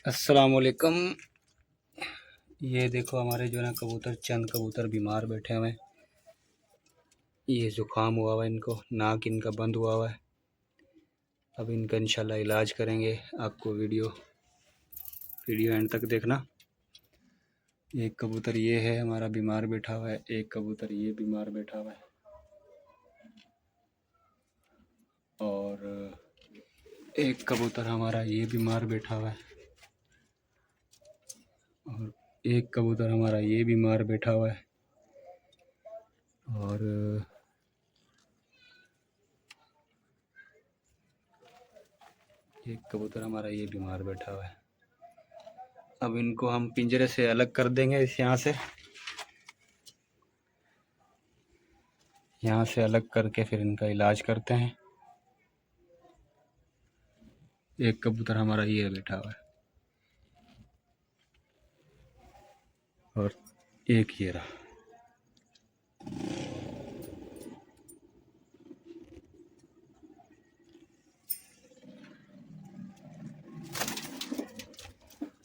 अस्सलाम वालेकुम। ये देखो हमारे जो है ना कबूतर, चंद कबूतर बीमार बैठे हुए हैं। ये ज़ुकाम हुआ हुआ है इनको, नाक इनका बंद हुआ हुआ है। अब इनका इंशाल्लाह इलाज करेंगे। आपको वीडियो एंड तक देखना। एक कबूतर ये है हमारा बीमार बैठा हुआ है, एक कबूतर ये बीमार बैठा हुआ है, और एक कबूतर हमारा ये बीमार बैठा हुआ है, और एक कबूतर हमारा ये बीमार बैठा हुआ है, और एक कबूतर हमारा ये बीमार बैठा हुआ है। अब इनको हम पिंजरे से अलग कर देंगे। यहाँ से अलग करके फिर इनका इलाज करते हैं। एक कबूतर हमारा ये बैठा हुआ है, और एक ये रहा।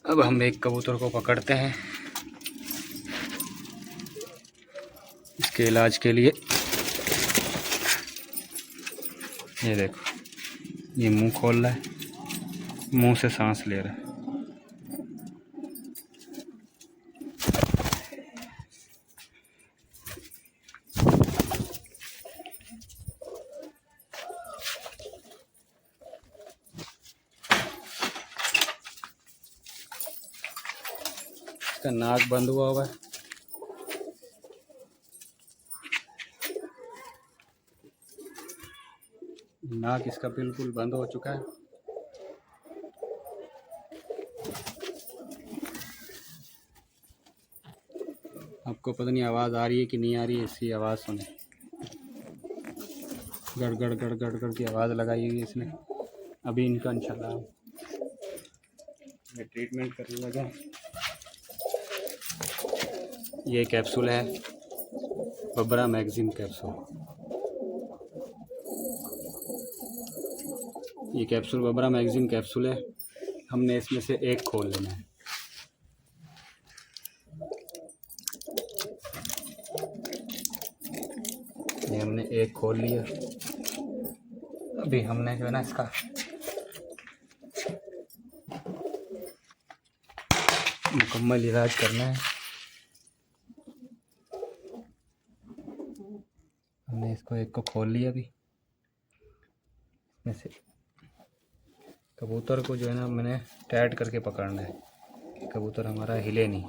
अब हम एक कबूतर को पकड़ते हैं इसके इलाज के लिए। ये देखो, ये मुंह खोल रहा है, मुंह से सांस ले रहा है। इसका नाक बंद हुआ है। नाक इसका बिल्कुल बंद हो चुका है। आपको पता नहीं आवाज़ आ रही है कि नहीं आ रही है। इसकी आवाज़ सुने, गड़ गड़ गड़ गड़ गड़ की आवाज़ लगाई हुई है इसने। अभी इनका इंशाल्लाह मैं ट्रीटमेंट करने लगा। ये कैप्सूल है, बबरा मैगजीन कैप्सूल। ये कैप्सूल बबरा मैगजीन कैप्सूल है। हमने इसमें से एक खोल लेना है। ये हमने एक खोल लिया। अभी हमने जो है ना इसका मुकम्मल इलाज करना है। हमने इसको एक को खोल लिया। अभी इसमें से कबूतर को जो है ना मैंने टाइट करके पकड़ना है कि कबूतर हमारा हिले नहीं।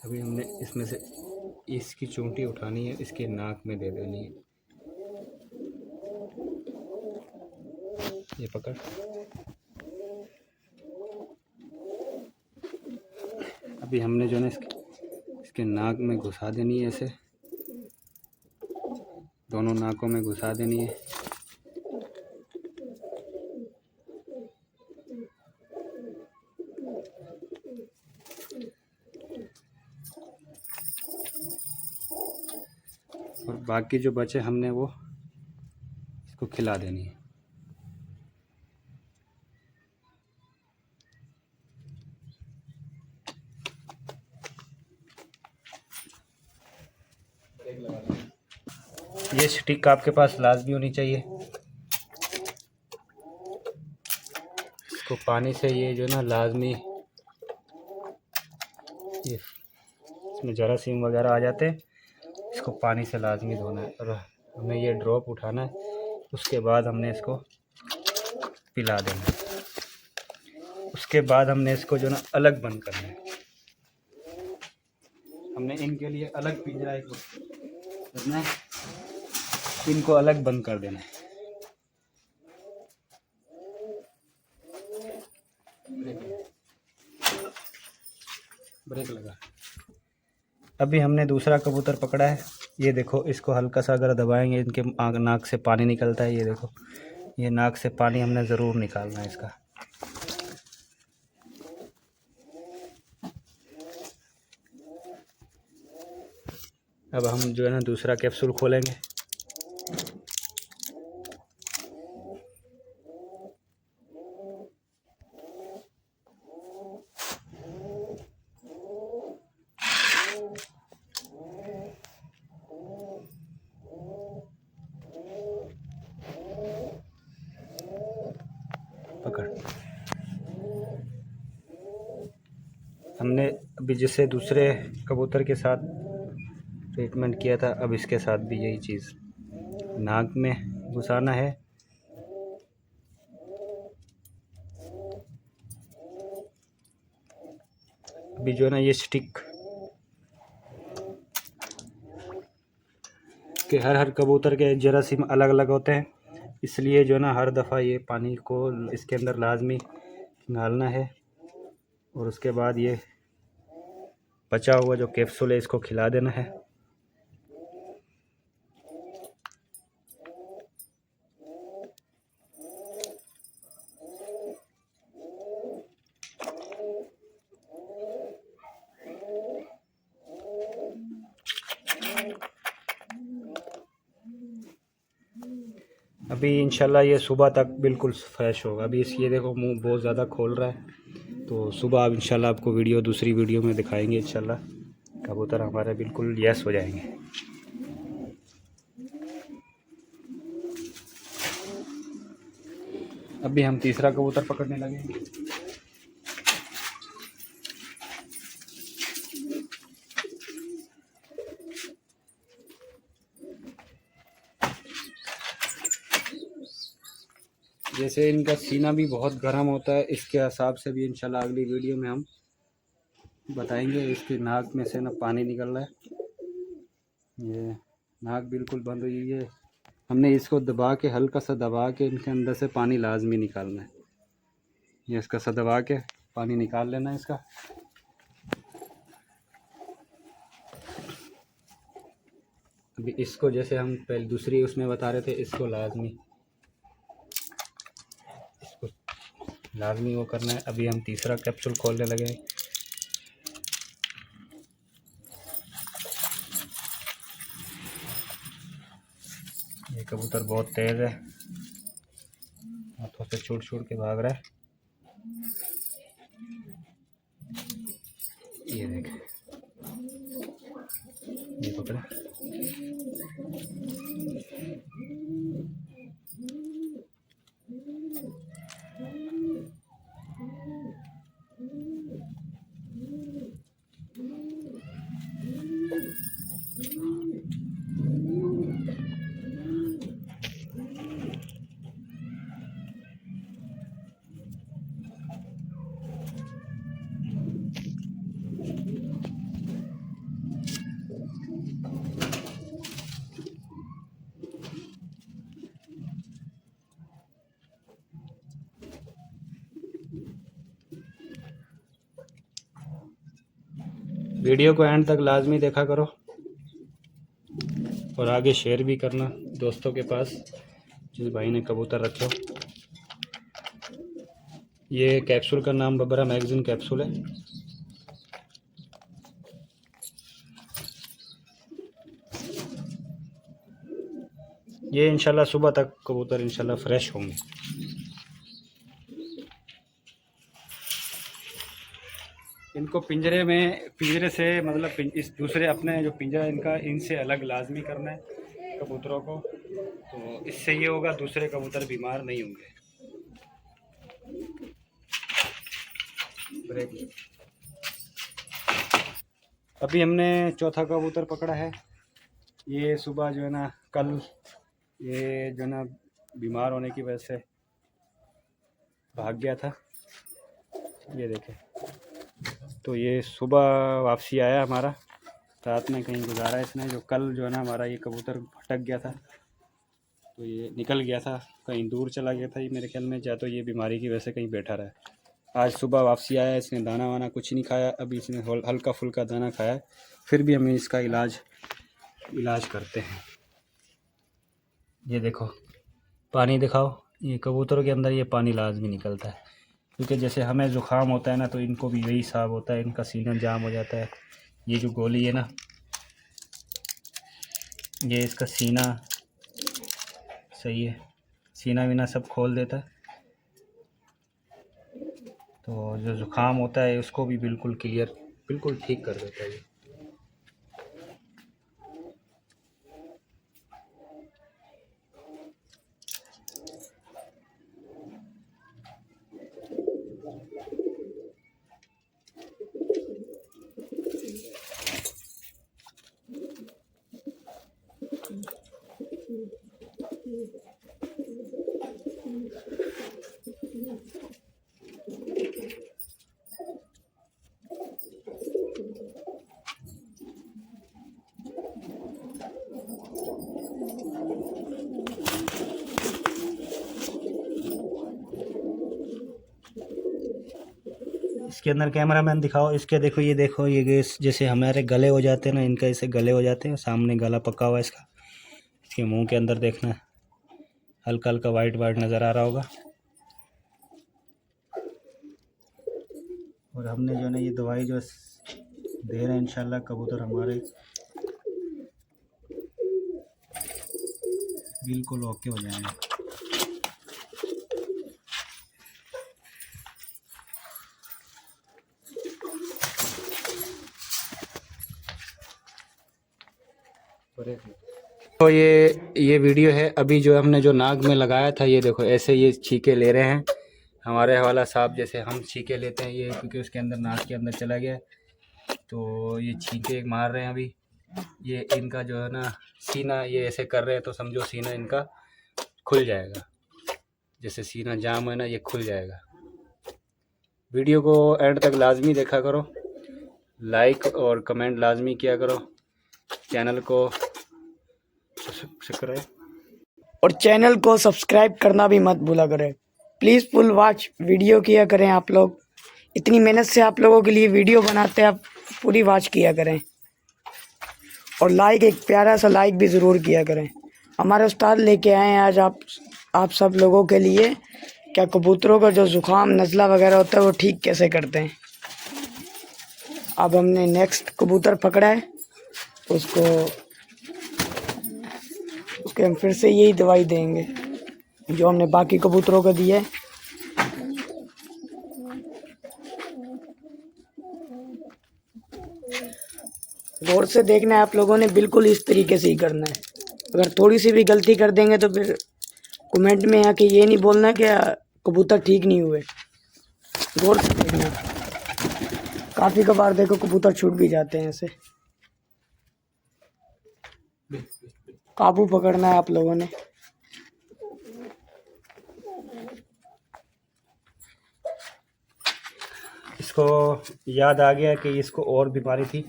अभी हमने इसमें से इसकी चूंटी उठानी है, इसके नाक में दे देनी है। ये पकड़। अभी हमने जो है ना इसके नाक में घुसा देनी है, ऐसे दोनों नाकों में घुसा देनी है। और बाकी जो बचे हमने वो इसको खिला देनी है। ये स्टिक आपके पास लाजमी होनी चाहिए। इसको पानी से ये जो ना लाजमी, ये इसमें जरासीम वगैरह आ जाते हैं, इसको पानी से लाजमी धोना है। और हमें ये ड्रॉप उठाना है, उसके बाद हमने इसको पिला देना है। उसके बाद हमने इसको जो ना अलग बंद करना है। हमने इनके लिए अलग पिंजरा एक करना है, इनको अलग बंद कर देना है। ब्रेक लगा। अभी हमने दूसरा कबूतर पकड़ा है। ये देखो, इसको हल्का सा अगर दबाएंगे इनके नाक से पानी निकलता है। ये देखो, ये नाक से पानी हमने ज़रूर निकालना है इसका। अब हम जो है ना दूसरा कैप्सूल खोलेंगे। पकड़। हमने अभी जैसे दूसरे कबूतर के साथ ट्रीटमेंट किया था, अब इसके साथ भी यही चीज़ नाक में घुसाना है। अभी जो है ना ये स्टिक के हर कबूतर के जरासीम अलग अलग होते हैं, इसलिए जो है ना हर दफ़ा ये पानी को इसके अंदर लाजमी डालना है और उसके बाद ये बचा हुआ जो कैप्सूल है इसको खिला देना है। अभी इंशाल्लाह ये सुबह तक बिल्कुल फ्रेश होगा। अभी ये देखो मुंह बहुत ज़्यादा खोल रहा है, तो सुबह अब इंशाल्लाह आपको दूसरी वीडियो में दिखाएंगे। इंशाल्लाह कबूतर हमारे बिल्कुल यस हो जाएंगे। अभी हम तीसरा कबूतर पकड़ने लगेंगे। जैसे इनका सीना भी बहुत गर्म होता है, इसके हिसाब से भी इंशाल्लाह अगली वीडियो में हम बताएंगे। इसकी नाक में से ना पानी निकल रहा है, ये नाक बिल्कुल बंद हुई है। हमने इसको दबा के, हल्का सा दबा के इनके अंदर से पानी लाजमी निकालना है। ये इसका सा दबा के पानी निकाल लेना है इसका। अभी इसको जैसे हम पहले दूसरी उसमें बता रहे थे, इसको लाजमी वो करना है। अभी हम तीसरा कैप्सूल खोलने लगे। ये कबूतर बहुत तेज़ है, हाथों से छूट छूट के भाग रहा है। ये देखें, ये पकड़ा। वीडियो को एंड तक लाजमी देखा करो और आगे शेयर भी करना दोस्तों के पास जिस भाई ने कबूतर रखे हो। ये कैप्सूल का नाम बबरा मैगजीन कैप्सूल है। ये इंशाल्लाह सुबह तक कबूतर इंशाल्लाह फ्रेश होंगे। इनको पिंजरे से मतलब इस दूसरे अपने जो पिंजरा इनका, इनसे अलग लाजमी करना है कबूतरों को, तो इससे ये होगा दूसरे कबूतर बीमार नहीं होंगे। ब्रेक। अभी हमने चौथा कबूतर पकड़ा है। ये सुबह जो है ना, कल ये जो है ना बीमार होने की वजह से भाग गया था। ये देखें, तो ये सुबह वापसी आया हमारा, रात में कहीं गुजारा इसने। जो कल जो है ना हमारा ये कबूतर भटक गया था, तो ये निकल गया था, कहीं दूर चला गया था ये मेरे ख्याल में, या तो ये बीमारी की वजह से कहीं बैठा रहा। आज सुबह वापसी आया, इसने दाना वाना कुछ नहीं खाया। अभी इसने हल्का फुल्का दाना खाया, फिर भी हम इसका इलाज करते हैं। ये देखो, पानी दिखाओ। ये कबूतरों के अंदर ये पानी लाजमी निकलता है, क्योंकि जैसे हमें ज़ुकाम होता है ना, तो इनको भी यही हिसाब होता है, इनका सीना जाम हो जाता है। ये जो गोली है ना, ये इसका सीना सही है, सीना वीना सब खोल देता है, तो जो ज़ुकाम होता है उसको भी बिल्कुल क्लियर, बिल्कुल ठीक कर देता है ये। इसके अंदर कैमरामैन दिखाओ, इसके देखो ये जैसे हमारे गले हो जाते हैं ना, इनका ऐसे गले हो जाते हैं, सामने गला पका हुआ है इसका। इसके मुंह के अंदर देखना हल्का हल्का वाइट वाइट नज़र आ रहा होगा। और हमने जो है ना ये दवाई जो दे रहे हैं इंशाल्लाह कबूतर हमारे बिल्कुल ओके हो जाएंगे। तो ये वीडियो है अभी जो हमने जो नाक में लगाया था, ये देखो ऐसे ये छीके ले रहे हैं हमारे हवाला साहब, जैसे हम छीके लेते हैं ये, क्योंकि उसके अंदर नाक के अंदर चला गया तो ये छीके मार रहे हैं अभी। ये इनका जो है ना सीना ये ऐसे कर रहे हैं तो समझो सीना इनका खुल जाएगा, जैसे सीना जाम है ना ये खुल जाएगा। वीडियो को एंड तक लाजमी देखा करो, लाइक और कमेंट लाजमी किया करो, चैनल को और चैनल को सब्सक्राइब करना भी मत भूला करें। प्लीज़ फुल वॉच वीडियो किया करें आप लोग, इतनी मेहनत से आप लोगों के लिए वीडियो बनाते हैं, आप पूरी वॉच किया करें। और लाइक, एक प्यारा सा लाइक भी ज़रूर किया करें। हमारे उस्ताद लेके आए हैं आज आप सब लोगों के लिए क्या कबूतरों का जो ज़ुकाम नज़ला वगैरह होता है वो ठीक कैसे करते हैं। अब हमने नेक्स्ट कबूतर पकड़ा है, उसके हम फिर से यही दवाई देंगे जो हमने बाकी कबूतरों को दी है। गौर से देखना है आप लोगों ने, बिल्कुल इस तरीके से ही करना है। अगर थोड़ी सी भी गलती कर देंगे तो फिर कमेंट में आके ये नहीं बोलना कि कबूतर ठीक नहीं हुए। गौर से देखना, काफ़ी कबार देखो कबूतर छूट भी जाते हैं। ऐसे काबू पकड़ना है आप लोगों ने। इसको याद आ गया कि इसको और बीमारी थी,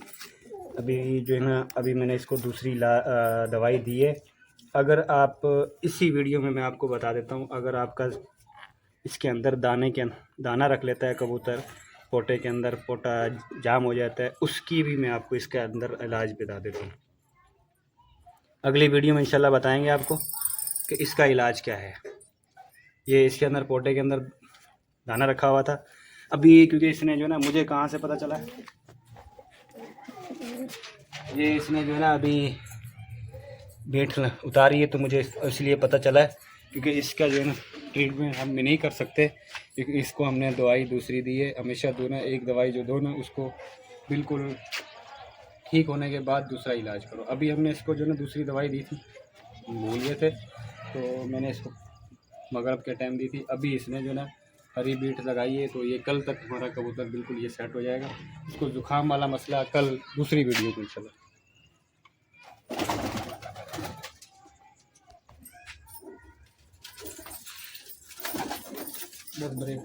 अभी जो है ना अभी मैंने इसको दूसरी दवाई दी है। अगर आप इसी वीडियो में मैं आपको बता देता हूँ, अगर आपका इसके अंदर दाना रख लेता है कबूतर, पोटे के अंदर पोटा जाम हो जाता है, उसकी भी मैं आपको इसके अंदर इलाज बता देता हूँ। अगली वीडियो में इंशाल्लाह बताएंगे आपको कि इसका इलाज क्या है। ये इसके अंदर पोटे के अंदर दाना रखा हुआ था अभी, क्योंकि इसने जो ना मुझे कहाँ से पता चला, ये इसने जो है ना अभी बेट उतारी है तो मुझे इसलिए पता चला है, क्योंकि इसका जो है ना ट्रीटमेंट हम नहीं कर सकते, क्योंकि इसको हमने दवाई दूसरी दी है। हमेशा दो ना, एक दवाई जो दो ना उसको बिल्कुल ठीक होने के बाद दूसरा इलाज करो। अभी हमने इसको जो ना दूसरी दवाई दी थी, भूल गए थे, तो मैंने इसको मगरब के टाइम दी थी। अभी इसने जो ना हरी बीट लगाई है, तो ये कल तक हमारा कबूतर बिल्कुल ये सेट हो जाएगा। इसको जुकाम वाला मसला कल दूसरी वीडियो में इंशाल्लाह। बस ब्रेक